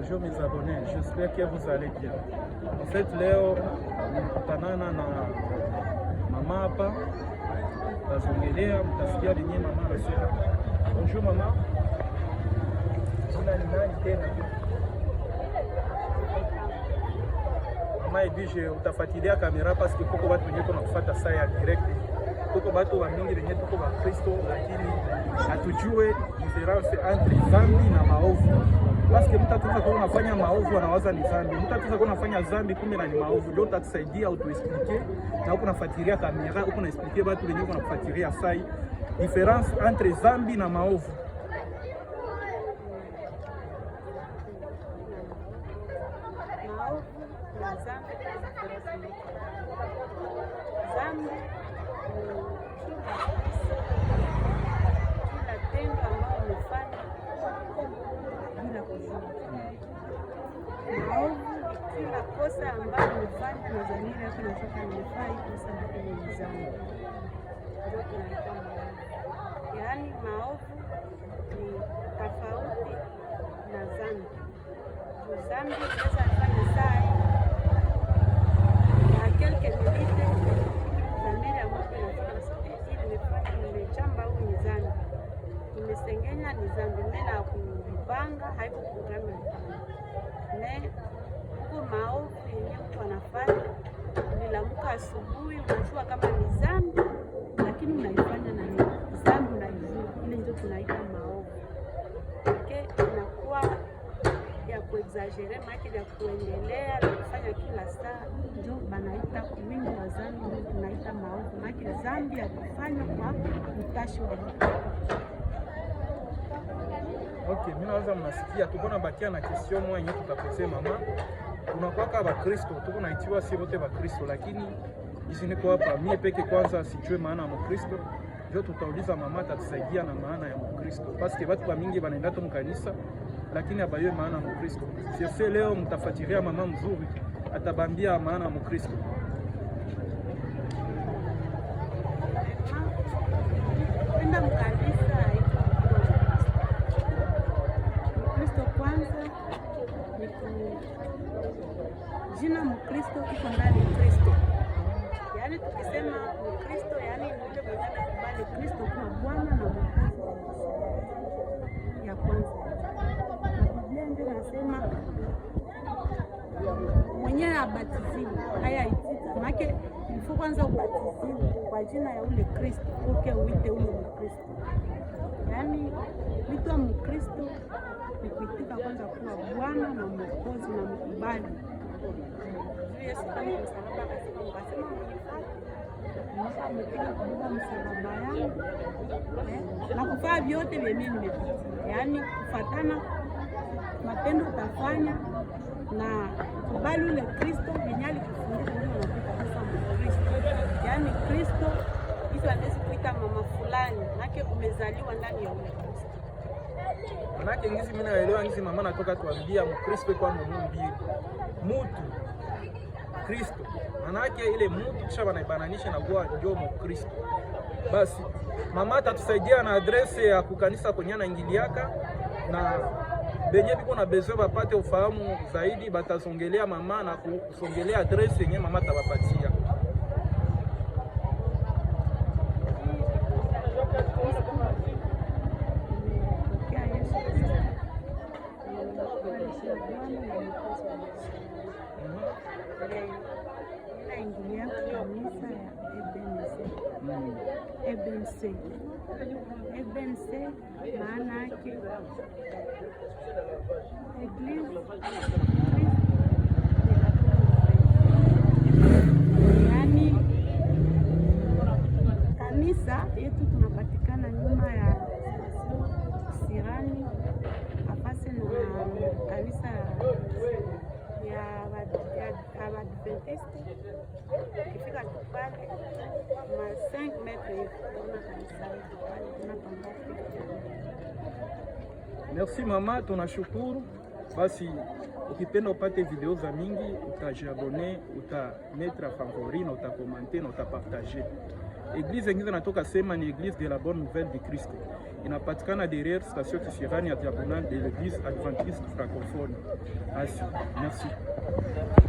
Bonjour mes abonnés, j'espère que vous allez bien. En fait leo nimekutanana na mama hapa, tazongelea mtasikia lenye mama anasema. Bonjour mama. Jina ni nani tena? Mama edije utafuatilia kamera parce que kuko watu wenye kuna kufuata saa ya direct. Kuko watu wa mingi wenye tuko wa Kristo lakini hatujue difference entre dhambi na maovu. Parce que mtu ataweza kuwa unafanya maovu anawaza ni dhambi. Mtu ataweza kuwa unafanya dhambi kumbe na ni maovu. Ndio utatusaidia au tuexplique na huko nafuatilia kamera, huko na explique watu wenye kuna kufuatilia sai difference entre dhambi na maovu. Kila kosa ambayo umefanya na dhamira yako inataka nimefanya kosa na nilizama. Ndio tunaita maovu. Yaani maovu ni tofauti na dhambi. Dhambi inaweza kufanya saa na quelques minutes dhamira ya mtu inafanya ili nimefanya nimechamba au ni dhambi. Nimesengenya ni dhambi, mimi na kupanga haiko programu ya dhambi. Maovu yenye mtu anafanya, nilamuka asubuhi unajua kama ni dhambi lakini unaifanya na ni dhambi unaijua, ile ndio tunaita maovu. Inakuwa ya kuexagere maana ya kuendelea na kufanya kila saa, ndio banaita wingi wa dhambi, ndio tunaita maovu. Maana dhambi ya kufanya kwa utashi wa mtu. Okay, mimi naweza mnasikia tuko na bakia na question moja yenyewe tutaposema mama. Tunakuwa ba Kristo, tuko naitiwa si wote ba Kristo lakini hizi niko hapa mimi peke kwanza sijue maana ya Mkristo. Ndio tutauliza mama atatusaidia na maana ya Mkristo. Parce que watu wa mingi wanaenda tu mkanisa lakini habayue maana ya Mkristo. Sisi leo mtafuatilia mama mzuri atabambia maana ya Mkristo. Kwenda mkanisa Mkristo kwanza ni jina Mkristo iko ndani ya Kristo. Yaani tukisema Mkristo yaani ni yule mwenye anakubali Kristo kuwa Bwana na Mwokozi ya kwanza. Biblia ndio inasema mwenye abatiziwe haya itika. Maana ilifo kwanza ubatiziwe kwa jina ya ule Kristo, uite ule Mkristo. Yaani mtu Mkristo ni kuitika kwanza kuwa Bwana na Mwokozi na mkubali. Yesu kama msalaba akasema mnifuate kubeba msalaba yangu na kufanya vyote vile mimi nimepitia. Yaani kufatana matendo utafanya na kubali ule Kristo mwenye alikufundisha ndio unapita kama Mkristo. Yaani Kristo hizo anaweza kuita mama fulani, maana umezaliwa ndani ya ule Kristo. Manake ngizi mimi naelewa ngizi mama natoka tuambia Mkristo kwa Mungu mbili. Mutu Kristo. Manake ile mutu kisha wanaibananisha na kuwa ndio Mkristo. Basi mama atatusaidia na adrese ya kukanisa kwenye anaingiliaka na benye biko na besoin bapate ufahamu zaidi batasongelea mama na kusongelea adrese yenye mama atawapatia. Naingilia kanisa ya EBNC. EBNC maana yake Eglise. Yaani kanisa yetu tunapatikana nyuma ya Sirani apase na kanisa ya Adventiste. Ukifika pale ma 5 metres kuna kanisa Merci mama, tunashukuru. Basi ukipenda upate video za mingi utajiabone, utametre favori na utakomante na utapartager. Église ngine natoka sema ni Église de la Bonne Nouvelle de Christ. inapatikana derrière station Kisirani ya diagonale de l'église adventiste francophone. Merci.